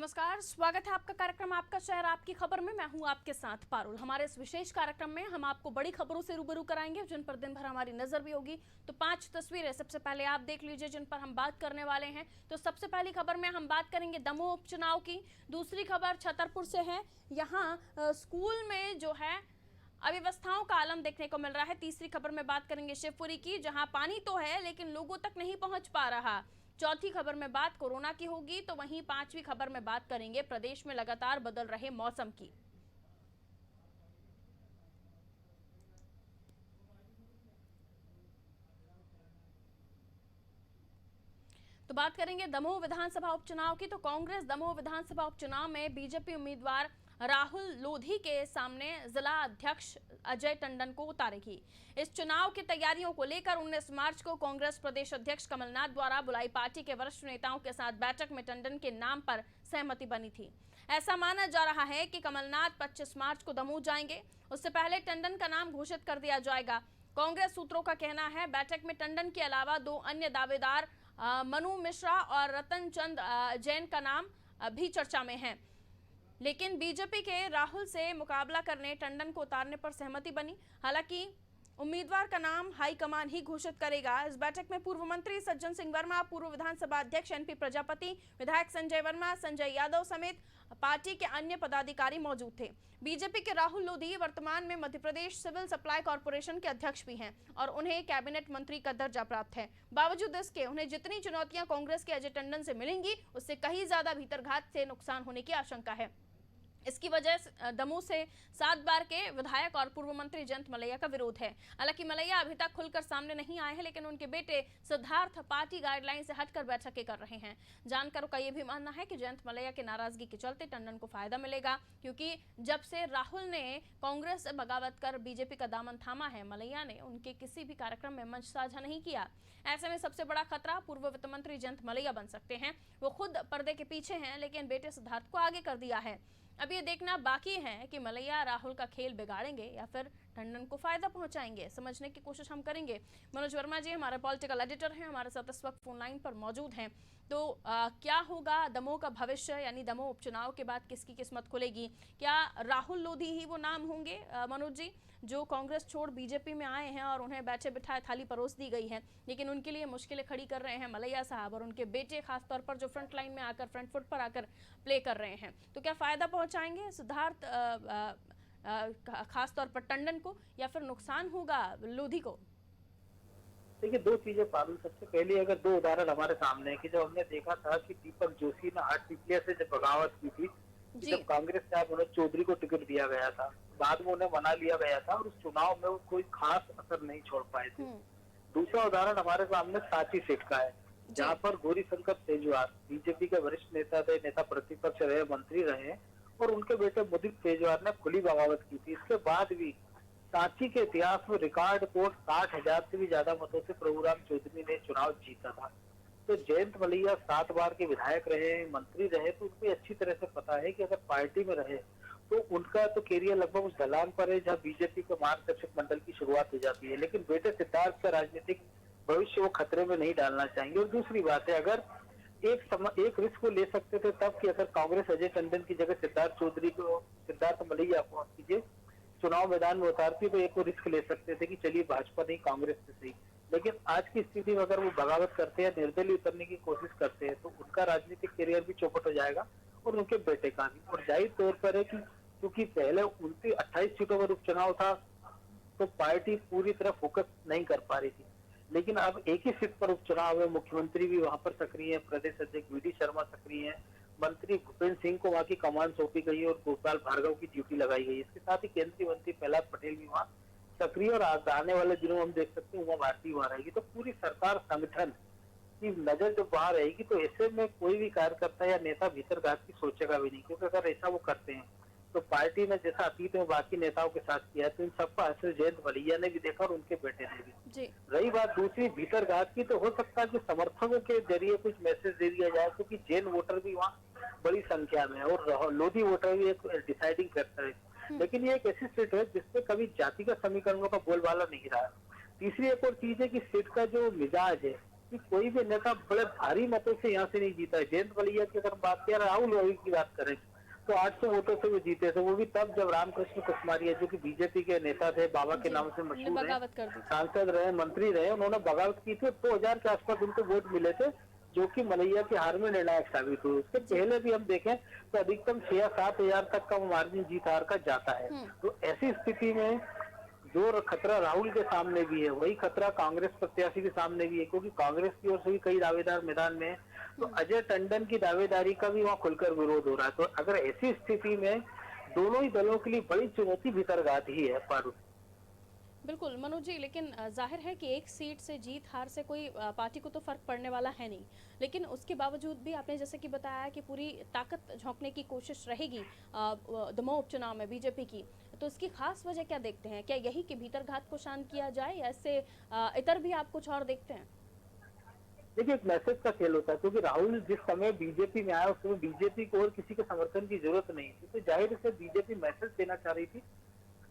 नमस्कार, स्वागत है आपका कार्यक्रम आपका शहर आपकी खबर में। मैं हूं आपके साथ पारुल। हमारे इस विशेष कार्यक्रम में हम आपको बड़ी खबरों से रूबरू कराएंगे जिन पर दिन भर हमारी नजर भी होगी। तो 5 तस्वीरें सबसे पहले आप देख लीजिए जिन पर हम बात करने वाले हैं। तो सबसे पहली खबर में हम बात करेंगे दमोह उपचुनाव की। दूसरी खबर छतरपुर से है। यहाँ स्कूल में जो है अव्यवस्थाओं का आलम देखने को मिल रहा है। तीसरी खबर में बात करेंगे शिवपुरी की, जहां पानी तो है लेकिन लोगों तक नहीं पहुंच पा रहा। चौथी खबर में बात कोरोना की होगी। तो वहीं पांचवी खबर में बात करेंगे प्रदेश में लगातार बदल रहे मौसम की। तो बात करेंगे दमोह विधानसभा उपचुनाव की। तो कांग्रेस दमोह विधानसभा उपचुनाव में बीजेपी उम्मीदवार राहुल लोधी के सामने जिला अध्यक्ष अजय टंडन को उतारेगी। इस चुनाव की तैयारियों को लेकर 19 मार्च को कांग्रेस प्रदेश अध्यक्ष कमलनाथ द्वारा बुलाई पार्टी के वरिष्ठ नेताओं के साथ बैठक में टंडन के नाम पर सहमति बनी थी। ऐसा माना जा रहा है कि कमलनाथ 25 मार्च को दमोह जाएंगे। उससे पहले टंडन का नाम घोषित कर दिया जाएगा। कांग्रेस सूत्रों का कहना है बैठक में टंडन के अलावा 2 अन्य दावेदार मनु मिश्रा और रतन चंद जैन का नाम भी चर्चा में है। लेकिन बीजेपी के राहुल से मुकाबला करने टंडन को उतारने पर सहमति बनी। हालांकि उम्मीदवार का नाम हाईकमान ही घोषित करेगा। इस बैठक में पूर्व मंत्री सज्जन सिंह वर्मा, पूर्व विधानसभा अध्यक्ष एनपी प्रजापति, विधायक संजय वर्मा, संजय यादव समेत पार्टी के अन्य पदाधिकारी मौजूद थे। बीजेपी के राहुल लोधी वर्तमान में Madhya Pradesh civil supply corporation के अध्यक्ष भी हैं और उन्हें कैबिनेट मंत्री का दर्जा प्राप्त है। बावजूद इसके उन्हें जितनी चुनौतियां कांग्रेस के अजय टंडन से मिलेंगी उससे कहीं ज्यादा भीतरघात से नुकसान होने की आशंका है। इसकी वजह दमोह से 7 बार के विधायक और पूर्व मंत्री जयंत मलैया का विरोध है। हालांकि मलैया अभी तक खुलकर सामने नहीं आए हैं, लेकिन उनके बेटे सिद्धार्थ पार्टी गाइडलाइन से हटकर बैठकें कर रहे हैं। जानकारों का यह भी मानना है कि जयंत मलैया की नाराजगी के चलते टंडन को फायदा मिलेगा, क्योंकि जब से राहुल ने कांग्रेस से बगावत कर बीजेपी का दामन थामा है, मलैया ने उनके किसी भी कार्यक्रम में मंच साझा नहीं किया। ऐसे में सबसे बड़ा खतरा पूर्व वित्त मंत्री जयंत मलैया बन सकते हैं। वो खुद पर्दे के पीछे हैं, लेकिन बेटे सिद्धार्थ को आगे कर दिया है। अब ये देखना बाकी है कि मलैया राहुल का खेल बिगाड़ेंगे या फिर टंडन को फायदा पहुंचाएंगे। समझने की कोशिश हम करेंगे। मनोज वर्मा जी हमारे पॉलिटिकल एडिटर हैं, हमारे साथ इस वक्त फोन लाइन पर मौजूद हैं। तो क्या होगा दमोह का भविष्य, यानी दमोह उपचुनाव के बाद किसकी किस्मत खुलेगी? क्या राहुल लोधी ही वो नाम होंगे मनोज जी, जो कांग्रेस छोड़ बीजेपी में आए हैं और उन्हें बैठे बिठाए थाली परोस दी गई है, लेकिन उनके लिए मुश्किलें खड़ी कर रहे हैं मलैया साहब और उनके बेटे, खासतौर पर जो फ्रंट लाइन में आकर फ्रंट फुट पर आकर प्ले कर रहे हैं? तो क्या फायदा पहुंचाएंगे सिद्धार्थ खास तौर पर टंडन को, या फिर नुकसान होगा लोधी को? देखिए, 2 चीजें पारुल। सबसे पहले अगर 2 उदाहरण हमारे सामने है कि जब हमने देखा था कि दीपक जोशी ने हाटपिपलिया से जब बगावत की थी, जब कांग्रेस से मनोज चौधरी को टिकट दिया गया था, बाद में उन्हें मना लिया गया था और उस चुनाव में वो कोई खास असर नहीं छोड़ पाए थे। दूसरा उदाहरण हमारे सामने सांची सीट का है, जहाँ पर गौरीशंकर तेजवार बीजेपी के वरिष्ठ नेता थे, नेता प्रतिपक्ष रहे, मंत्री रहे और उनके बेटे मुदित तेजवार ने खुली बगावत की थी। इसके बाद भी सांची के इतिहास में रिकॉर्ड तोड़ 60,000 से भी ज्यादा मतों से प्रभुराम चौधरी ने चुनाव जीता था। तो जयंत मलैया 7 बार के विधायक रहे, मंत्री रहे, तो उनको अच्छी तरह से पता है कि अगर पार्टी में रहे तो उनका तो कैरियर लगभग उस ढलान पर है जहाँ बीजेपी के मार्गदर्शक मंडल की शुरुआत हो जाती है। लेकिन बेटे सिद्धार्थ का राजनीतिक भविष्य वो खतरे में नहीं डालना चाहेंगे। और दूसरी बात है, अगर एक रिस्क को ले सकते थे तब कि अगर कांग्रेस अजय टंडन की जगह सिद्धार्थ मलैया को कीजिए चुनाव मैदान में उतारती तो एक वो रिस्क ले सकते थे कि चलिए भाजपा नहीं कांग्रेस से सही। लेकिन आज की स्थिति में अगर वो बगावत करते हैं, निर्दलीय उतरने की कोशिश करते हैं, तो उनका राजनीतिक करियर भी चौपट हो जाएगा और उनके बेटे का भी। और जाहिर तौर पर है कि क्योंकि पहले 28 सीटों पर उपचुनाव था तो पार्टी पूरी तरह फोकस नहीं कर पा रही थी, लेकिन अब एक ही सीट पर उपचुनाव है। मुख्यमंत्री भी वहां पर सक्रिय है, प्रदेश अध्यक्ष वी डी शर्मा सक्रिय है, मंत्री भूपेंद्र सिंह को वहां की कमान सौंपी गई है और गोपाल भार्गव की ड्यूटी लगाई गई है। इसके साथ ही केंद्रीय मंत्री प्रहलाद पटेल भी वहाँ सक्रिय और आने वाले दिनों में हम देख सकते हैं उमा भारती वहां रहेगी। तो पूरी सरकार संगठन की नजर जब वहां रहेगी तो ऐसे में कोई भी कार्यकर्ता या नेता भीतर घात की सोचेगा भी नहीं, क्योंकि अगर ऐसा वो करते हैं तो पार्टी ने जैसा अतीत में बाकी नेताओं के साथ किया तो इन सबका असर जयंत मलैया ने भी देखा और उनके बेटे ने भी। रही बात दूसरी भीतर घात की, तो हो सकता है कि समर्थकों के जरिए कुछ मैसेज दे दिया जाए, क्योंकि जैन वोटर भी वहाँ बड़ी संख्या में है और लोधी वोटर भी एक डिसाइडिंग फैक्टर है। लेकिन ये एक ऐसी सीट है जिसपे कभी जातिगत समीकरणों का बोलबाला नहीं रहा। तीसरी एक और चीज है कि सीट का जो मिजाज है कि कोई भी नेता बड़े भारी मतों से यहाँ से नहीं जीता है। जयंत बलिया की अगर बात करें, राहुल लोधी की बात करें, तो 800 वोटों से वो जीते थे, वो भी तब जब रामकृष्ण कुसमारिया जो कि बीजेपी के नेता थे, बाबा के जी, नाम से उन्होंने मशहूर है, बगावत कर दी थी। सांसद रहे, मंत्री रहे, उन्होंने बगावत की थी। 2000 के आसपास उनको वोट मिले थे, जो कि मलैया की हार में निर्णायक साबित हुए। उसके जी। पहले भी हम देखें तो अधिकतम 6 या 7 हजार तक का मार्जिन जीत हार का जाता है। तो ऐसी स्थिति में जो खतरा राहुल के सामने भी है, वही खतरा कांग्रेस प्रत्याशी के सामने भी है, क्योंकि कांग्रेस की ओर से भी कई दावेदार मैदान में है। तो अजय टंडन की दावेदारी का भी वहाँ खुलकर विरोध हो रहा है। तो अगर ऐसी स्थिति में दोनों ही दलों के लिए बड़ी चुनौती भीतरघात ही है पारुल। बिल्कुल मनोज जी, लेकिन जाहिर है कि एक सीट से जीत हार से कोई पार्टी को तो फर्क पड़ने वाला है नहीं, लेकिन उसके बावजूद भी आपने जैसे कि बताया कि पूरी ताकत झोंकने की कोशिश रहेगी दमोह उपचुनाव में बीजेपी की। तो इसकी खास वजह क्या देखते हैं? क्या यही कि भीतरघात को शांत किया जाए, या इससे इतर भी आप कुछ और देखते हैं? देखिए, एक मैसेज का खेल होता है, क्योंकि राहुल जिस समय बीजेपी में आया उस समय बीजेपी को और किसी के समर्थन की जरूरत नहीं थी। तो जाहिर से बीजेपी मैसेज देना चाह रही थी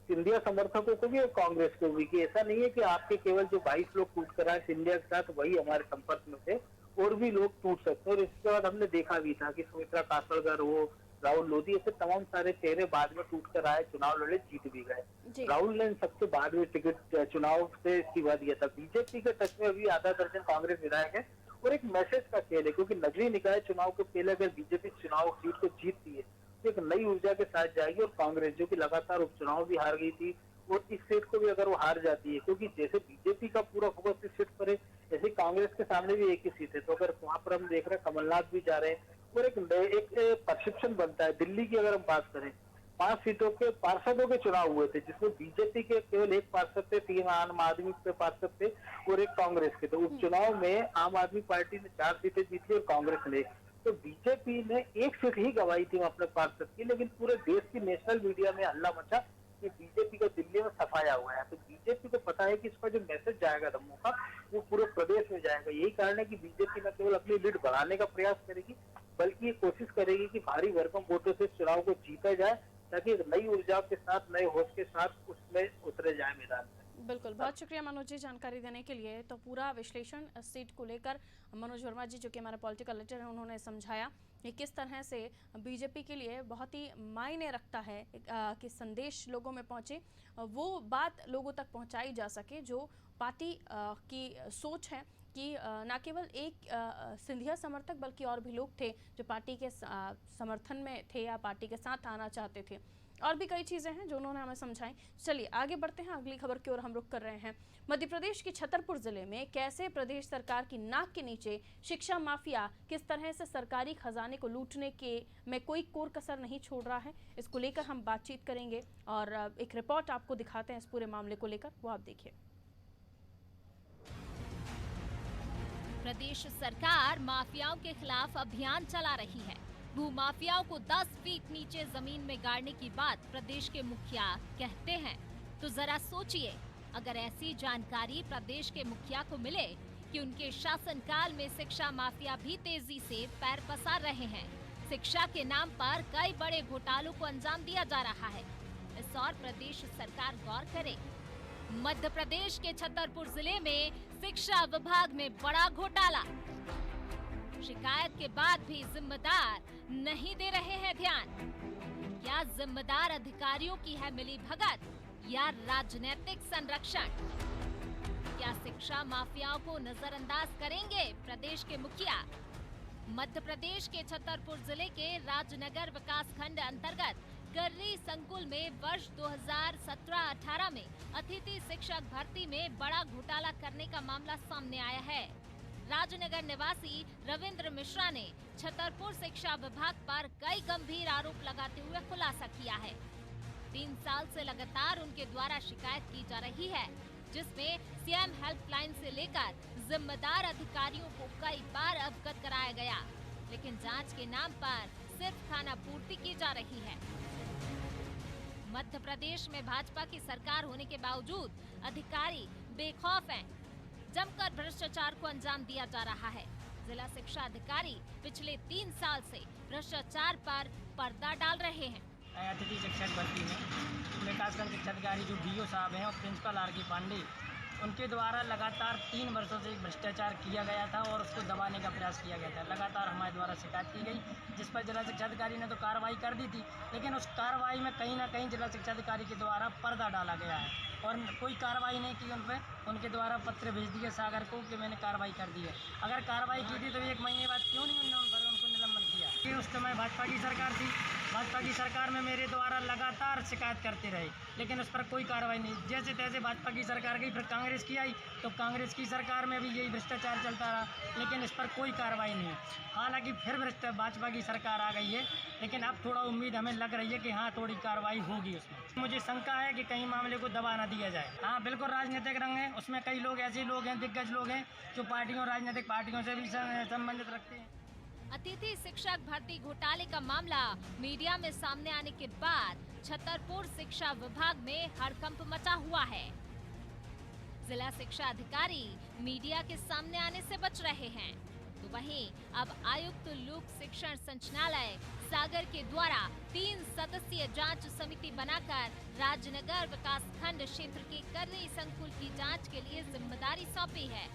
सिंधिया समर्थकों को भी और कांग्रेस को भी, कि ऐसा नहीं है कि आपके केवल जो 22 लोग टूट कर आए सिंधिया के साथ वही हमारे संपर्क में थे, और भी लोग टूट सकते हैं। और इसके बाद हमने देखा भी था कि सुमित्रा कासड़कर हो, राहुल लोधी, ऐसे तमाम सारे चेहरे बाद में टूट कर आए, चुनाव लड़े, जीत भी गए। राहुल ने सबसे बाद में टिकट चुनाव से इस्तीफा दिया था। बीजेपी के टच में अभी आधा दर्जन कांग्रेस विधायक है, और एक मैसेज का खेल है, क्योंकि नगरीय निकाय चुनाव के पहले अगर बीजेपी चुनाव सीट को जीतती है तो एक नई ऊर्जा के साथ जाएगी। और कांग्रेस जो कि लगातार उपचुनाव भी हार गई थी, और इस सीट को भी अगर वो हार जाती है, क्योंकि जैसे बीजेपी का पूरा फोकस इस सीट पर है, ऐसे कांग्रेस के सामने भी एक ही सीट है। तो अगर वहां पर हम देख रहे हैं कमलनाथ भी जा रहे हैं, और एक परसेप्शन बनता है। दिल्ली की अगर हम बात करें, 5 सीटों के पार्षदों के चुनाव हुए थे, जिसमें बीजेपी के केवल 1 पार्षद थे, 3 आम आदमी के पार्षद थे और 1 कांग्रेस के। तो उपचुनाव में आम आदमी पार्टी ने 4 सीटें जीती और कांग्रेस ने। तो बीजेपी ने 1 सीट ही गंवाई थी अपने पार्षद की, लेकिन पूरे देश की नेशनल मीडिया में हल्ला मचा कि बीजेपी का दिल्ली में सफाया हुआ है। तो बीजेपी को पता है कि इसका जो मैसेज जाएगा दमोह का, वो पूरे प्रदेश में जाएगा। यही कारण है कि बीजेपी न केवल अपनी लीड बढ़ाने का प्रयास करेगी, बल्कि ये कोशिश करेगी कि भारी भरकम वोटों से चुनाव को जीता जाए, ताकि एक नई ऊर्जा के साथ, नए होश के साथ उसमें उतरे जाए मैदान में। बिल्कुल, बहुत शुक्रिया मनोज जी जानकारी देने के लिए। तो पूरा विश्लेषण सीट को लेकर मनोज वर्मा जी, जो कि हमारे पॉलिटिकल एडिटर हैं, उन्होंने समझाया कि किस तरह से बीजेपी के लिए बहुत ही मायने रखता है कि संदेश लोगों में पहुंचे, वो बात लोगों तक पहुंचाई जा सके जो पार्टी की सोच है कि न केवल एक सिंधिया समर्थक बल्कि और भी लोग थे जो पार्टी के समर्थन में थे या पार्टी के साथ आना चाहते थे। और भी कई चीज़ें हैं जो उन्होंने हमें समझाई। चलिए आगे बढ़ते हैं, अगली खबर की ओर हम रुख कर रहे हैं। मध्य प्रदेश के छतरपुर जिले में कैसे प्रदेश सरकार की नाक के नीचे शिक्षा माफिया किस तरह से सरकारी खजाने को लूटने के में कोई कोर कसर नहीं छोड़ रहा है, इसको लेकर हम बातचीत करेंगे और एक रिपोर्ट आपको दिखाते हैं इस पूरे मामले को लेकर, वो आप देखिए। प्रदेश सरकार माफियाओं के खिलाफ अभियान चला रही है। भू माफियाओं को 10 फीट नीचे जमीन में गाड़ने की बात प्रदेश के मुखिया कहते हैं, तो जरा सोचिए, अगर ऐसी जानकारी प्रदेश के मुखिया को मिले कि उनके शासनकाल में शिक्षा माफिया भी तेजी से पैर पसार रहे हैं, शिक्षा के नाम पर कई बड़े घोटालों को अंजाम दिया जा रहा है, इस और प्रदेश सरकार गौर करे। मध्य प्रदेश के छतरपुर जिले में शिक्षा विभाग में बड़ा घोटाला, शिकायत के बाद भी जिम्मेदार नहीं दे रहे हैं ध्यान। क्या जिम्मेदार अधिकारियों की है मिली भगत या राजनीतिक संरक्षण? क्या शिक्षा माफियाओं को नजरअंदाज करेंगे प्रदेश के मुखिया? मध्य प्रदेश के छतरपुर जिले के राजनगर विकास खंड अंतर्गत कर्री संकुल में वर्ष 2017-18 में अतिथि शिक्षक भर्ती में बड़ा घोटाला करने का मामला सामने आया है। राजनगर निवासी रविंद्र मिश्रा ने छतरपुर शिक्षा विभाग पर कई गंभीर आरोप लगाते हुए खुलासा किया है। 3 साल से लगातार उनके द्वारा शिकायत की जा रही है, जिसमें सीएम हेल्पलाइन से लेकर जिम्मेदार अधिकारियों को कई बार अवगत कराया गया, लेकिन जांच के नाम पर सिर्फ खाना पूर्ति की जा रही है। मध्य प्रदेश में भाजपा की सरकार होने के बावजूद अधिकारी बेखौफ हैं। जमकर भ्रष्टाचार को अंजाम दिया जा रहा है। जिला शिक्षा अधिकारी पिछले 3 साल से भ्रष्टाचार पर पर्दा डाल रहे हैं। अतिथि शिक्षक भर्ती में खासकर शिक्षा अधिकारी जो बीओ साहब हैं और प्रिंसिपल आर के पांडे, उनके द्वारा लगातार 3 वर्षों से भ्रष्टाचार किया गया था और उसको दबाने का प्रयास किया गया था। लगातार हमारे द्वारा शिकायत की गई, जिस पर जिला शिक्षा अधिकारी ने तो कार्रवाई कर दी थी, लेकिन उस कार्रवाई में कहीं ना कहीं जिला शिक्षा अधिकारी के द्वारा पर्दा डाला गया है और कोई कार्रवाई नहीं की उन पर। उनके द्वारा पत्र भेज दिए सागर को कि मैंने कार्रवाई कर दी है। अगर कार्रवाई की थी तो 1 महीने बाद क्यों नहीं उनको निलंबन किया? कि उस समय भाजपा की सरकार थी, भाजपा की सरकार में मेरे द्वारा लगातार शिकायत करते रहे, लेकिन उस पर कोई कार्रवाई नहीं। जैसे तैसे भाजपा की सरकार गई, फिर कांग्रेस की आई, तो कांग्रेस की सरकार में भी यही भ्रष्टाचार चलता रहा, लेकिन इस पर कोई कार्रवाई नहीं। हालांकि फिर भाजपा की सरकार आ गई है, लेकिन अब थोड़ा उम्मीद हमें लग रही है कि हाँ, थोड़ी कार्रवाई होगी उसमें। मुझे शंका है कि कहीं मामले को दबा न दिया जाए। हाँ, बिल्कुल राजनीतिक रंग है उसमें। कई लोग ऐसे लोग हैं, दिग्गज लोग हैं, जो पार्टियों, राजनीतिक पार्टियों से भी संबंधित रखते हैं। अतिथि शिक्षक भर्ती घोटाले का मामला मीडिया में सामने आने के बाद छतरपुर शिक्षा विभाग में हड़कंप मचा हुआ है। जिला शिक्षा अधिकारी मीडिया के सामने आने से बच रहे हैं, तो वहीं अब आयुक्त लोक शिक्षण संचालय सागर के द्वारा 3 सदस्यीय जांच समिति बनाकर राजनगर विकास खंड क्षेत्र के कर्री संकुल की जांच के लिए जिम्मेदारी सौंपी है,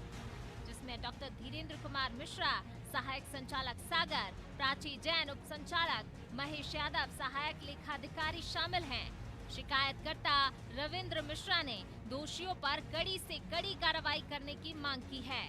जिसमें डॉक्टर धीरेन्द्र कुमार मिश्रा सहायक संचालक सागर, प्राची जैन उप संचालक, महेश यादव सहायक लेखाधिकारी शामिल हैं। शिकायतकर्ता रविंद्र मिश्रा ने दोषियों पर कड़ी से कड़ी कार्रवाई करने की मांग की है।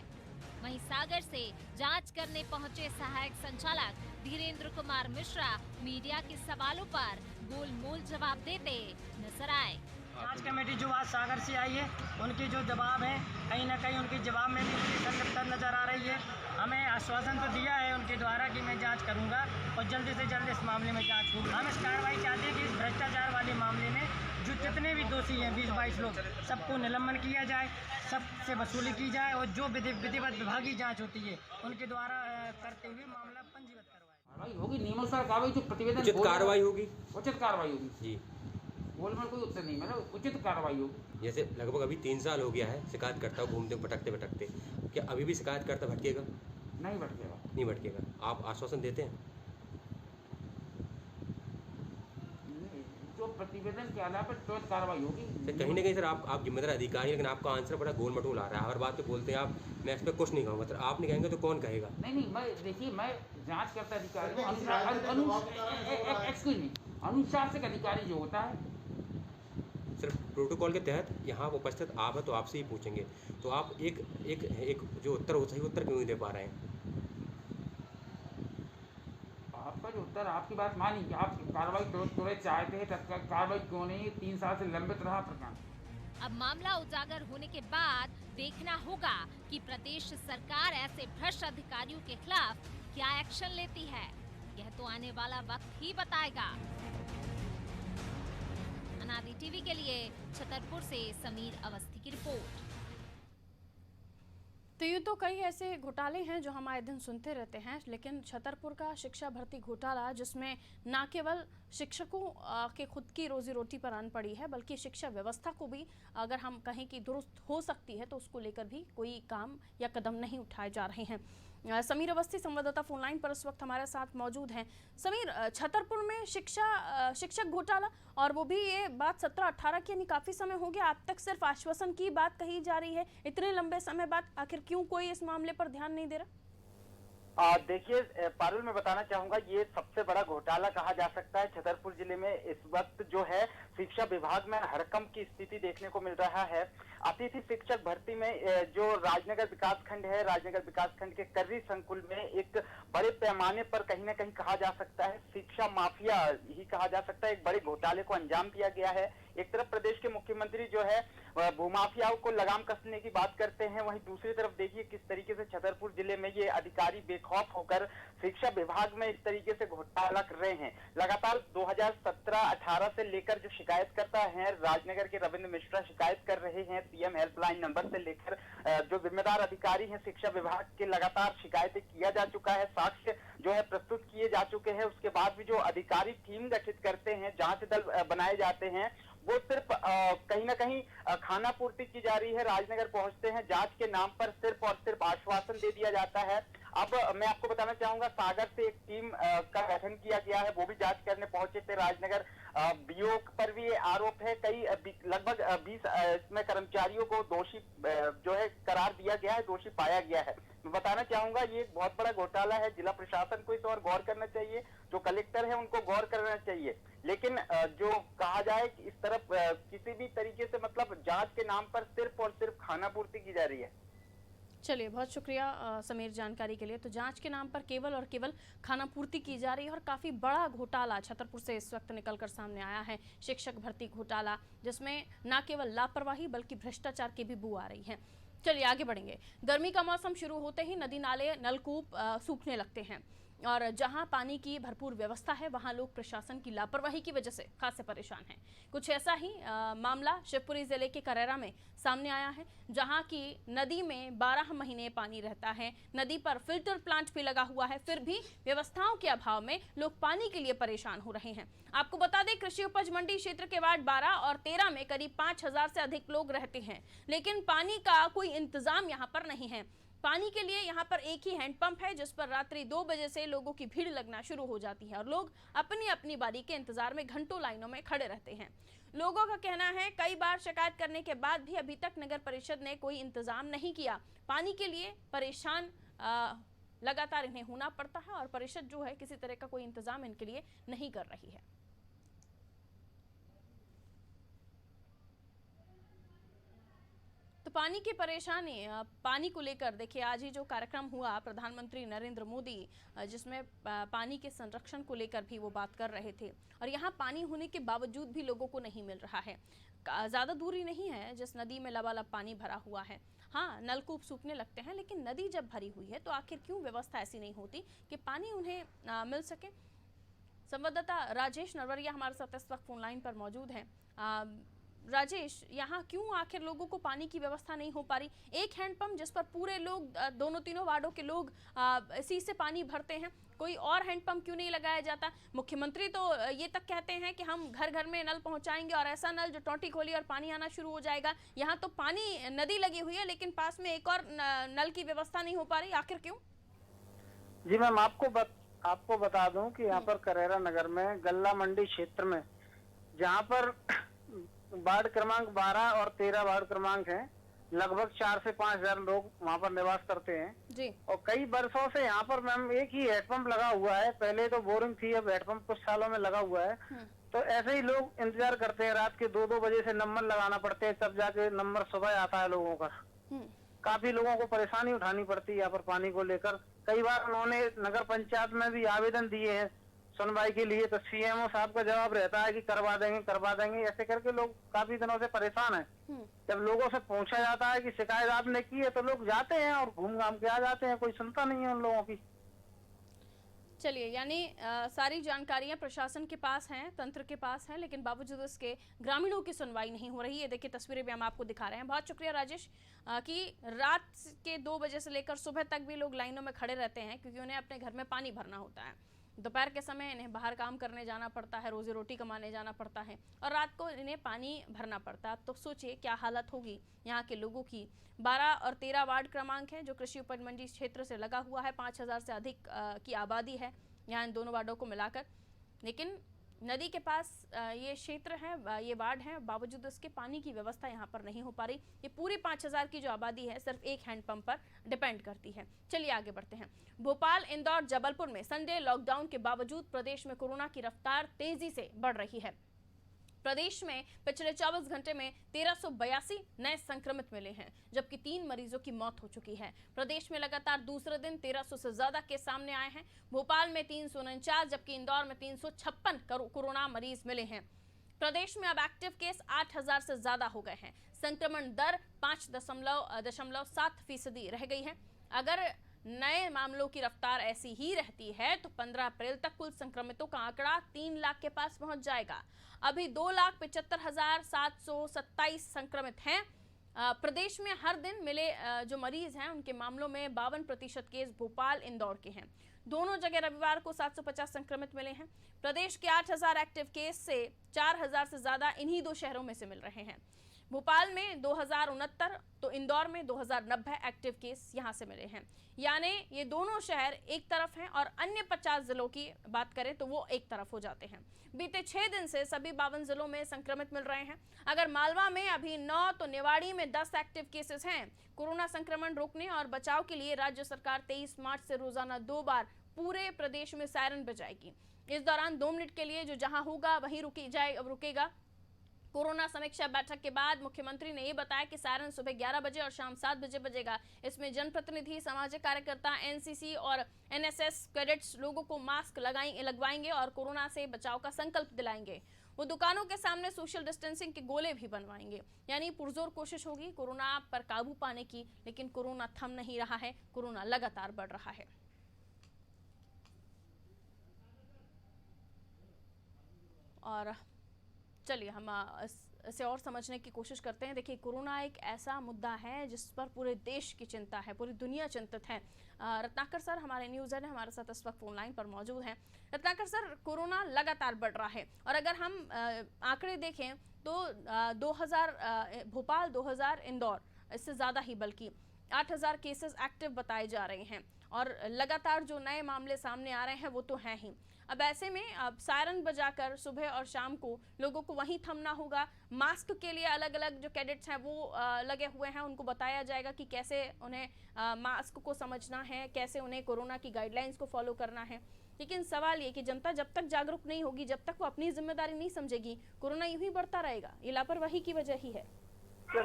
वहीं सागर से जांच करने पहुंचे सहायक संचालक धीरेन्द्र कुमार मिश्रा मीडिया के सवालों पर गोलमोल जवाब देते नजर आए। जांच कमेटी जो आज सागर से आई है, उनके जो जवाब हैं, कहीं ना कहीं उनके जवाब में भी मुझे संदिग्धता नजर आ रही है। हमें आश्वासन तो दिया है उनके द्वारा कि मैं जांच करूंगा और जल्दी से जल्द इस मामले में जांच होगी। हम इस कार्रवाई चाहते हैं कि इस भ्रष्टाचार वाले मामले में जो जितने भी दोषी हैं 20-22 लोग, सबको निलंबन किया जाए, सबसे वसूली की जाए और जो विधिवत विभागीय जाँच होती है उनके द्वारा करते हुए मामला पंजीबद्ध करवाए होगी। नियमानुसार कार्रवाई जो प्रतिवेदन उचित कार्रवाई होगी, उचित कार्रवाई होगी जी। बोल में कोई उत्तर नहीं, मतलब उचित कार्रवाई होगी। जैसे लगभग अभी 3 साल हो गया है शिकायतकर्ता घूमते भटकते भटकते, क्या अभी भी शिकायतकर्ता भटकेगा? नहीं भटकेगा। नहीं भटकेगा। आप आश्वासन देते हैं? जो प्रतिवेदन के आधार पर त्वरित कार्रवाई होगी। सर कहीं ना कहीं सर आप जिम्मेदार अधिकारी, लेकिन आपका आंसर बड़ा गोल मटोल आ रहा है। हर बात पे बोलते हैं आप, मैं इस पर कुछ नहीं कहूँगा। सर आप नहीं कहेंगे तो कौन कहेगा? नहीं, मैं देखिए, मैं जांच करता अधिकारी हूँ, अनुशासक अधिकारी जो होता है। सर प्रोटोकॉल के तहत यहाँ उपस्थित आप हैं तो आपसे ही पूछेंगे, तो आप एक जो उत्तर हो, सही उत्तर क्यों नहीं दे पा रहे हैं? आपका जो उत्तर, आपकी बात मानी कि आप कार्रवाई तुरंत चाहते हैं, तत्काल कार्रवाई क्यों नहीं? 3 साल से लंबित रहा प्रकरण। अब मामला उजागर होने के बाद देखना होगा कि प्रदेश सरकार ऐसे भ्रष्ट अधिकारियों के खिलाफ क्या एक्शन लेती है। यह तो आने वाला वक्त ही बताएगा। अनादि टीवी के लिए छतरपुर से समीर अवस्थी की रिपोर्ट। तो ये तो कई ऐसे घोटाले हैं जो हम आए दिन सुनते रहते हैं, लेकिन छतरपुर का शिक्षा भर्ती घोटाला, जिसमें न केवल शिक्षकों के खुद की रोजी रोटी पर आन पड़ी है, बल्कि शिक्षा व्यवस्था को भी अगर हम कहें कि दुरुस्त हो सकती है तो उसको लेकर भी कोई काम या कदम नहीं उठाए जा रहे हैं। समीर अवस्थी संवाददाता फोनलाइन पर इस वक्त हमारे साथ मौजूद हैं। समीर, छतरपुर में शिक्षक घोटाला, और वो भी ये बात 17-18 की, यानी काफ़ी समय हो गया, अब तक सिर्फ आश्वासन की बात कही जा रही है। इतने लंबे समय बाद आखिर क्यों कोई इस मामले पर ध्यान नहीं दे रहा? देखिए पारुल, मैं बताना चाहूंगा, ये सबसे बड़ा घोटाला कहा जा सकता है छतरपुर जिले में। इस वक्त जो है शिक्षा विभाग में हड़कंप की स्थिति देखने को मिल रहा है। अतिथि शिक्षक भर्ती में जो राजनगर विकास खंड है, राजनगर विकास खंड के कर्री संकुल में एक बड़े पैमाने पर कहीं ना कहीं कहा जा सकता है शिक्षा माफिया ही कहा जा सकता है, एक बड़े घोटाले को अंजाम दिया गया है। एक तरफ प्रदेश के मुख्यमंत्री जो है भूमाफियाओं को लगाम कसने की बात करते हैं, वहीं दूसरी तरफ देखिए किस तरीके से छतरपुर जिले में ये अधिकारी बेखौफ होकर शिक्षा विभाग में इस तरीके से घोटाला कर रहे हैं। लगातार 2017-18 से लेकर जो शिकायतकर्ता हैं राजनगर के रविंद्र मिश्रा शिकायत कर रहे हैं, सीएम हेल्पलाइन नंबर से लेकर जो जिम्मेदार अधिकारी हैं शिक्षा विभाग के, लगातार शिकायतें किया जा चुका है, साक्ष्य जो है प्रस्तुत किए जा चुके हैं। उसके बाद भी जो अधिकारी टीम गठित करते हैं, जांच दल बनाए जाते हैं, वो सिर्फ कहीं ना कहीं खाना पूर्ति की जा रही है। राजनगर पहुंचते हैं, जांच के नाम पर सिर्फ और सिर्फ आश्वासन दे दिया जाता है। अब मैं आपको बताना चाहूंगा, सागर से एक टीम का गठन किया गया है, वो भी जांच करने पहुंचे थे राजनगर। बीओ पर भी ये आरोप है, कई लगभग 20 इसमें कर्मचारियों को दोषी जो है करार दिया गया है, दोषी पाया गया है। मैं बताना चाहूंगा ये एक बहुत बड़ा घोटाला है, जिला प्रशासन को इस और गौर करना चाहिए, जो कलेक्टर है उनको गौर करना चाहिए। लेकिन जो कहा जाए कि इस तरफ किसी भी तरीके से मतलब जांच के नाम पर सिर्फ और सिर्फ खानापूर्ति की जा रही है। चलिए, बहुत शुक्रिया समीर जानकारी के लिए। तो जांच के नाम पर केवल और केवल खानापूर्ति की जा रही है और काफ़ी बड़ा घोटाला छतरपुर से इस वक्त निकलकर सामने आया है, शिक्षक भर्ती घोटाला, जिसमें न केवल लापरवाही बल्कि भ्रष्टाचार की भी बू आ रही है। चलिए आगे बढ़ेंगे। गर्मी का मौसम शुरू होते ही नदी नाले नलकूप सूखने लगते हैं और जहां पानी की भरपूर व्यवस्था है वहां लोग प्रशासन की लापरवाही की वजह से खासे परेशान हैं। कुछ ऐसा ही मामला शिवपुरी जिले के करेरा में सामने आया है, जहां की नदी में 12 महीने पानी रहता है। नदी पर फिल्टर प्लांट भी लगा हुआ है, फिर भी व्यवस्थाओं के अभाव में लोग पानी के लिए परेशान हो रहे हैं। आपको बता दें, कृषि उपज मंडी क्षेत्र के वार्ड 12 और 13 में करीब 5000 से अधिक लोग रहते हैं, लेकिन पानी का कोई इंतजाम यहाँ पर नहीं है। पानी के लिए यहाँ पर एक ही हैंडपंप है, जिस पर रात्रि 2 बजे से लोगों की भीड़ लगना शुरू हो जाती है और लोग अपनी अपनी बारी के इंतजार में घंटों लाइनों में खड़े रहते हैं। लोगों का कहना है कई बार शिकायत करने के बाद भी अभी तक नगर परिषद ने कोई इंतजाम नहीं किया। पानी के लिए परेशान लगातार इन्हें होना पड़ता है और परिषद जो है किसी तरह का कोई इंतजाम इनके लिए नहीं कर रही है। तो पानी की परेशानी, पानी को लेकर देखिए, आज ही जो कार्यक्रम हुआ प्रधानमंत्री नरेंद्र मोदी, जिसमें पानी के संरक्षण को लेकर भी वो बात कर रहे थे और यहाँ पानी होने के बावजूद भी लोगों को नहीं मिल रहा है। ज़्यादा दूरी नहीं है जिस नदी में लबालब पानी भरा हुआ है। हाँ, नलकूप सूखने लगते हैं, लेकिन नदी जब भरी हुई है तो आखिर क्यों व्यवस्था ऐसी नहीं होती कि पानी उन्हें मिल सके। संवाददाता राजेश नरवरिया हमारे साथ इस वक्त फोन लाइन पर मौजूद हैं। राजेश, यहाँ क्यों आखिर लोगों को पानी की व्यवस्था नहीं हो पा रही? एक हैंडपंप जिस पर पूरे लोग, दोनों तीनों वार्डों के लोग इसी से पानी भरते हैं, कोई और हैंडपंप क्यों नहीं लगाया जाता? मुख्यमंत्री तो ये तक कहते हैं कि हम घर घर में नल पहुंचाएंगे और ऐसा नल जो टोटी खोली और पानी आना शुरू हो जाएगा। यहाँ तो पानी नदी लगी हुई है, लेकिन पास में एक और नल की व्यवस्था नहीं हो पा रही, आखिर क्यों? जी मैम, आपको बता दूं कि यहाँ पर करेरा नगर में गल्ला मंडी क्षेत्र में, जहाँ पर वार्ड क्रमांक 12 और 13 वार्ड क्रमांक हैं, लगभग 4 से 5 हजार लोग वहाँ पर निवास करते हैं जी। और कई वर्षों से यहाँ पर मैम एक ही हैंडपंप लगा हुआ है। पहले तो बोरिंग थी, अब हैंडपंप कुछ सालों में लगा हुआ है। तो ऐसे ही लोग इंतजार करते हैं, रात के 2-2 बजे से नंबर लगाना पड़ते हैं, तब जाके नंबर सुबह आता है लोगों का। काफी लोगों को परेशानी उठानी पड़ती है यहाँ पर पानी को लेकर। कई बार उन्होंने नगर पंचायत में भी आवेदन दिए हैं सुनवाई के लिए, तो सीएमओ साहब का जवाब रहता है कि करवा देंगे, ऐसे करके लोग काफी दिनों से परेशान हैं। जब लोगों से पूछा जाता है कि शिकायत आपने की है, तो लोग जाते हैं और घूम घाम के आ जाते हैं, कोई सुनता नहीं है उन लोगों की। चलिए, यानी सारी जानकारियां प्रशासन के पास हैं, तंत्र के पास हैं, लेकिन बावजूद इसके ग्रामीणों की सुनवाई नहीं हो रही है। देखिए, तस्वीरें भी हम आपको दिखा रहे हैं। बहुत शुक्रिया राजेश कि रात के 2 बजे से लेकर सुबह तक भी लोग लाइनों में खड़े रहते हैं, क्योंकि उन्हें अपने घर में पानी भरना होता है। दोपहर के समय इन्हें बाहर काम करने जाना पड़ता है, रोजी रोटी कमाने जाना पड़ता है और रात को इन्हें पानी भरना पड़ता है। तो सोचिए क्या हालत होगी यहाँ के लोगों की। 12 और 13 वार्ड क्रमांक है जो कृषि उपज मंडी क्षेत्र से लगा हुआ है। 5000 से अधिक की आबादी है यहाँ इन दोनों वार्डों को मिलाकर, लेकिन नदी के पास ये क्षेत्र है, ये वार्ड है, बावजूद इसके पानी की व्यवस्था यहाँ पर नहीं हो पा रही। ये पूरी 5000 की जो आबादी है सिर्फ एक हैंडपंप पर डिपेंड करती है। चलिए आगे बढ़ते हैं। भोपाल, इंदौर, जबलपुर में संडे लॉकडाउन के बावजूद प्रदेश में कोरोना की रफ्तार तेजी से बढ़ रही है। प्रदेश में पिछले 24 घंटे में 1382 नए संक्रमित मिले हैं, जबकि 3 मरीजों की मौत हो चुकी है। प्रदेश में लगातार दूसरे दिन 1300 से ज्यादा केस सामने आए हैं। भोपाल में 349, जबकि इंदौर में 356 कोरोना मरीज मिले हैं। प्रदेश में अब एक्टिव केस 8000 से ज्यादा हो गए हैं। संक्रमण दर 5.7% रह गई है। अगर नए मामलों की रफ्तार ऐसी ही रहती है तो 15 अप्रैल तक कुल संक्रमितों का आंकड़ा 3 लाख के पास पहुंच जाएगा। अभी 2,75,727 संक्रमित हैं। प्रदेश में हर दिन मिले जो मरीज हैं उनके मामलों में 52% केस भोपाल, इंदौर के हैं। दोनों जगह रविवार को 750 संक्रमित मिले हैं। प्रदेश के 8000 एक्टिव केस से 4000 से ज्यादा इन्हीं 2 शहरों में से मिल रहे हैं। भोपाल में 2069 तो इंदौर में 2090 एक्टिव केस यहां से मिले हैं। यानी ये दोनों शहर एक तरफ हैं और अन्य 50 जिलों की बात करें तो वो एक तरफ हो जाते हैं। बीते 6 दिन से सभी 52 जिलों में संक्रमित मिल रहे हैं। अगर मालवा में अभी 9 तो निवाड़ी में 10 एक्टिव केसेस हैं। कोरोना संक्रमण रोकने और बचाव के लिए राज्य सरकार 23 मार्च से रोजाना 2 बार पूरे प्रदेश में सायरन बजाएगी। इस दौरान 2 मिनट के लिए जो जहां होगा वहीं रुकेगा। कोरोना समीक्षा बैठक के बाद मुख्यमंत्री ने ये बताया कि सायरन सुबह 11 बजे और शाम 7 बजे बजेगा। इसमें जनप्रतिनिधि, सामाजिक कार्यकर्ता, एनसीसी और एनएसएस कैडेट्स लोगों को मास्क लगवाएंगे और कोरोना से बचाव का संकल्प दिलाएंगे। वो दुकानों के सामने सोशल डिस्टेंसिंग के गोले भी बनवाएंगे। यानी पुरजोर कोशिश होगी कोरोना पर काबू पाने की, लेकिन कोरोना थम नहीं रहा है, कोरोना लगातार बढ़ रहा है। और चलिए हम इसे और समझने की कोशिश करते हैं। देखिए, कोरोना एक ऐसा मुद्दा है जिस पर पूरे देश की चिंता है, पूरी दुनिया चिंतित है। रत्नाकर सर हमारे न्यूज़ एड हमारे साथ इस वक्त फोन लाइन पर मौजूद हैं। रत्नाकर सर, कोरोना लगातार बढ़ रहा है और अगर हम आंकड़े देखें तो 2000 भोपाल, 2000 इंदौर, इससे ज़्यादा ही बल्कि 8000 केसेस एक्टिव बताए जा रहे हैं और लगातार जो नए मामले सामने आ रहे हैं वो तो हैं ही। अब ऐसे में अब सायरन बजाकर सुबह और शाम को लोगों को वहीं थमना होगा। मास्क के लिए अलग अलग जो कैडेट्स हैं वो लगे हुए हैं, उनको बताया जाएगा कि कैसे उन्हें मास्क को समझना है, कैसे उन्हें कोरोना की गाइडलाइंस को फॉलो करना है। लेकिन सवाल ये कि जनता जब तक जागरूक नहीं होगी, जब तक वो अपनी जिम्मेदारी नहीं समझेगी, कोरोना यूं ही बढ़ता रहेगा। ये लापरवाही की वजह ही है।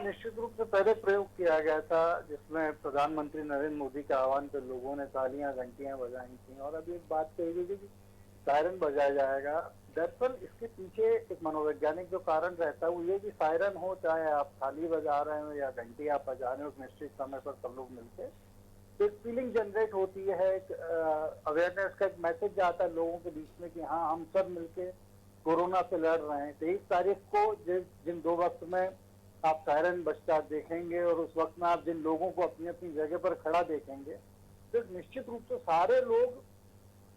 निश्चित रूप से पहले प्रयोग किया गया था जिसमें प्रधानमंत्री नरेंद्र मोदी के आह्वान पर लोगों ने तालियां, घंटियां बजाई थी और अभी एक बात कही गई कि सायरन बजाया जाएगा। दरअसल इसके पीछे एक मनोवैज्ञानिक जो कारण रहता है वो ये कि सायरन हो, चाहे आप थाली बजा रहे हो या घंटी आप बजा रहे हो, निश्चित समय पर सब लोग मिलकर तो एक फीलिंग जनरेट होती है, एक अवेयरनेस का एक मैसेज जाता है लोगों के बीच में कि हाँ हम सब मिलके कोरोना से लड़ रहे हैं। 23 तारीख को जिन 2 वक्त में आप सायरन बजता देखेंगे और उस वक्त में आप जिन लोगों को अपनी अपनी जगह पर खड़ा देखेंगे तो निश्चित रूप से सारे लोग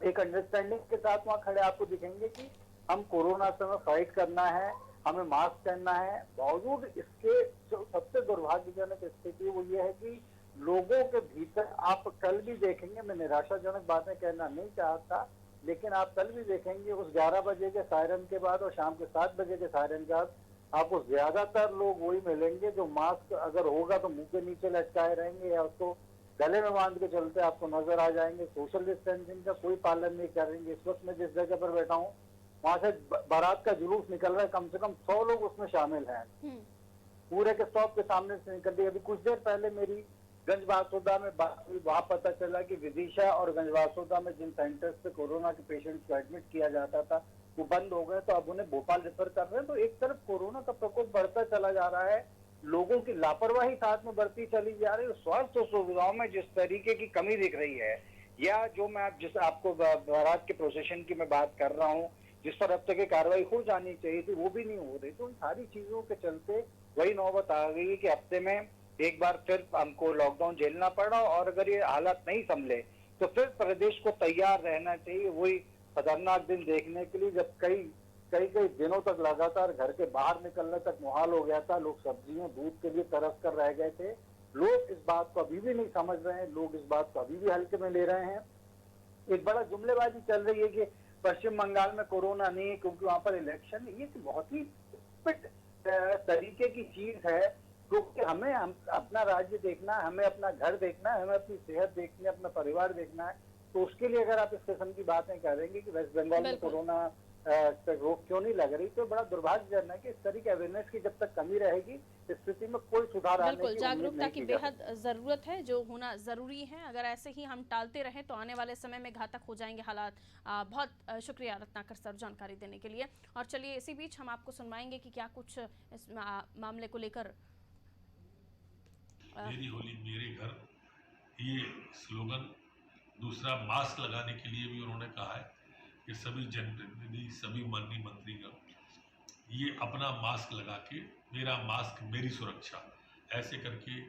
एक अंडरस्टैंडिंग के साथ वहाँ खड़े आपको दिखेंगे कि हम कोरोना से हमें फाइट करना है, हमें मास्क पहनना है। बावजूद इसके जो सबसे दुर्भाग्यजनक स्थिति वो ये है कि लोगों के भीतर आप कल भी देखेंगे, मैं निराशाजनक बातें कहना नहीं चाहता, लेकिन आप कल भी देखेंगे उस 11 बजे के सायरन के बाद और शाम के 7 बजे के सायरन के बाद आपको ज्यादातर लोग वही मिलेंगे जो मास्क अगर होगा तो मुंह के नीचे लटकाए रहेंगे या उसको गले में बांध के चलते आपको नजर आ जाएंगे। सोशल डिस्टेंसिंग का कोई पालन नहीं करेंगे। इस वक्त मैं जिस जगह पर बैठा हूँ वहां से बारात का जुलूस निकल रहा है, कम से कम 100 लोग उसमें शामिल हैं, पूरे के स्टॉप के सामने से निकल रही। अभी कुछ देर पहले मेरी गंजबासोदा में बात हुई, वहां पता चला कि विदिशा और गंजबासोदा में जिन सेंटर्स पे कोरोना के पेशेंट्स को एडमिट किया जाता था वो बंद हो गए, तो अब उन्हें भोपाल रेफर कर रहे हैं। तो एक तरफ कोरोना का प्रकोप बढ़ता चला जा रहा है, लोगों की लापरवाही साथ में बढ़ती चली जा रही है। स्वास्थ्य सुविधाओं में जिस तरीके की कमी दिख रही है या जो मैं जिस आपको बारात के प्रोसेशन की मैं बात कर रहा हूँ जिस पर अब तक की कार्रवाई हो जानी चाहिए थी वो भी नहीं हो रही, तो उन सारी चीजों के चलते वही नौबत आ गई कि हफ्ते में एक बार फिर हमको लॉकडाउन झेलना पड़ा और अगर ये हालात नहीं संभले तो फिर प्रदेश को तैयार रहना चाहिए वही खतरनाक दिन देखने के लिए जब कई दिनों तक लगातार घर के बाहर निकलने तक मुहाल हो गया था। लोग सब्जियों, दूध के लिए तरस कर रह गए थे। लोग इस बात को अभी भी नहीं समझ रहे हैं, लोग इस बात को अभी भी हल्के में ले रहे हैं। एक बड़ा जुमलेबाजी चल रही है कि पश्चिम बंगाल में कोरोना नहीं है क्योंकि वहां पर इलेक्शन, ये बहुत ही तरीके की चीज है क्योंकि हमें अपना राज्य देखना है, हमें अपना घर देखना है, हमें अपनी सेहत देखनी है, अपना परिवार देखना है। तो उसके लिए अगर आप इस किस्म की बातें करेंगे कि वेस्ट बंगाल में कोरोना रोक क्यों नहीं लग रही, तो बड़ा दुर्भाग्यजनक है कि इस तरह की अवेयरनेस की जब तक कमी रहेगी स्थिति में कोई सुधार आने की उम्मीद नहीं की जा सकती। जागरूकता की बेहद जरूरत है, जो होना जरूरी है। अगर ऐसे ही हम टालते रहें तो आने वाले समय में घातक हो जाएंगे हालात। बहुत शुक्रिया रत्नाकर सर जानकारी देने के लिए। और चलिए इसी बीच हम आपको सुनवाएंगे कि क्या कुछ इस मामले को लेकर मेरी होली मेरे घर ये स्लोगन, दूसरा मास्क लगाने के लिए भी उन्होंने कहा है कि सभी जनप्रतिनिधि, सभी माननीय मंत्रीगण ये अपना मास्क लगा के, मेरा मास्क मेरी सुरक्षा, ऐसे करके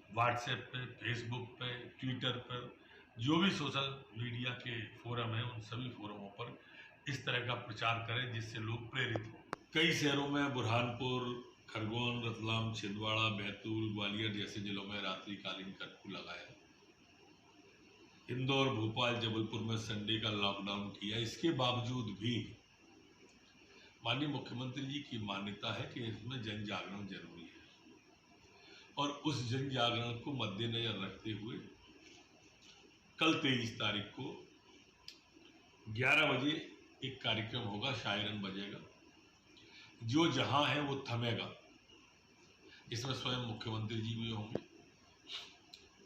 व्हाट्सएप पे, फेसबुक पे, ट्विटर पर, जो भी सोशल मीडिया के फोरम हैं उन सभी फोरमों पर इस तरह का प्रचार करें जिससे लोग प्रेरित हों। कई शहरों में बुरहानपुर, खरगोन, रतलाम, छिंदवाड़ा, बैतूल, ग्वालियर जैसे जिलों में रात्रिकालीन कर्फ्यू लगाया, इंदौर, भोपाल, जबलपुर में संडे का लॉकडाउन किया। इसके बावजूद भी माननीय मुख्यमंत्री जी की मान्यता है कि इसमें जन जागरण जरूरी है और उस जन जागरण को मद्देनजर रखते हुए कल 23 तारीख को 11 बजे एक कार्यक्रम होगा, शायरन बजेगा, जो जहां है वो थमेगा। इसमें स्वयं मुख्यमंत्री जी भी होंगे,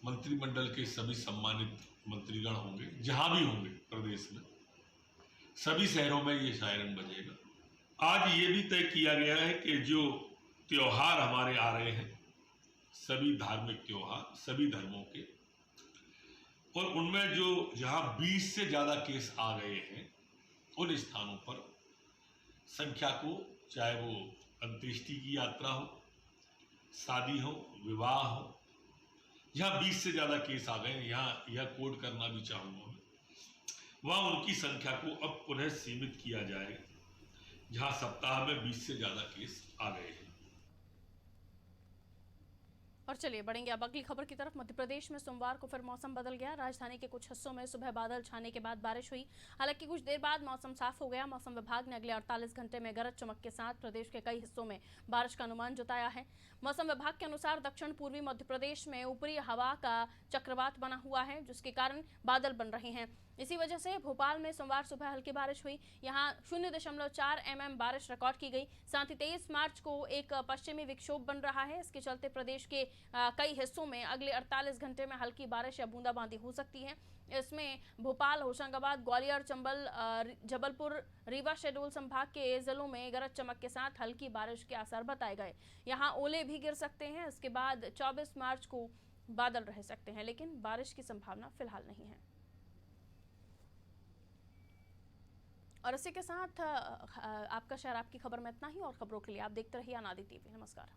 मंत्रिमंडल के सभी सम्मानित मंत्रीगण होंगे, जहां भी होंगे प्रदेश में, सभी शहरों में ये शायरन बजेगा। आज ये भी तय किया गया है कि जो त्योहार हमारे आ रहे हैं, सभी धार्मिक त्योहार, सभी धर्मों के, और उनमें जो जहां 20 से ज़्यादा केस आ गए हैं, उन स्थानों पर संख्या को, चाहे वो अंत्येष्टि की यात्रा हो, शादी हो, विवाह हो, जहाँ 20 से ज़्यादा केस आ गए, यहाँ यह कोड करना भी चाहूँगा मैं, वहाँ उनकी संख्या को अब पुनः सीमित किया जाएगा, जहाँ सप्ताह में 20 से ज़्यादा केस आ गए हैं। और चलिए बढ़ेंगे अब अगली खबर की तरफ। मध्य प्रदेश में सोमवार को फिर मौसम बदल गया। राजधानी के कुछ हिस्सों में सुबह बादल छाने के बाद बारिश हुई। हालांकि कुछ देर बाद मौसम साफ हो गया। मौसम विभाग ने अगले 48 घंटे में गरज चमक के साथ प्रदेश के कई हिस्सों में बारिश का अनुमान जताया है। मौसम विभाग के अनुसार दक्षिण पूर्वी मध्य प्रदेश में ऊपरी हवा का चक्रवात बना हुआ है, जिसके कारण बादल बन रहे हैं। इसी वजह से भोपाल में सोमवार सुबह हल्की बारिश हुई। यहां 0.4 mm बारिश रिकॉर्ड की गई। साथ ही 23 मार्च को एक पश्चिमी विक्षोभ बन रहा है। इसके चलते प्रदेश के कई हिस्सों में अगले 48 घंटे में हल्की बारिश या बूंदाबांदी हो सकती है। इसमें भोपाल, होशंगाबाद, ग्वालियर, चंबल, जबलपुर, रीवा, शहडोल संभाग के जिलों में गरज चमक के साथ हल्की बारिश के आसार बताए गए। यहां ओले भी गिर सकते हैं। इसके बाद 24 मार्च को बादल रह सकते हैं, लेकिन बारिश की संभावना फिलहाल नहीं है। और इसी के साथ आपका शहर आपकी खबर में इतना ही। और खबरों के लिए आप देखते रहिए अनादि टीवी। नमस्कार।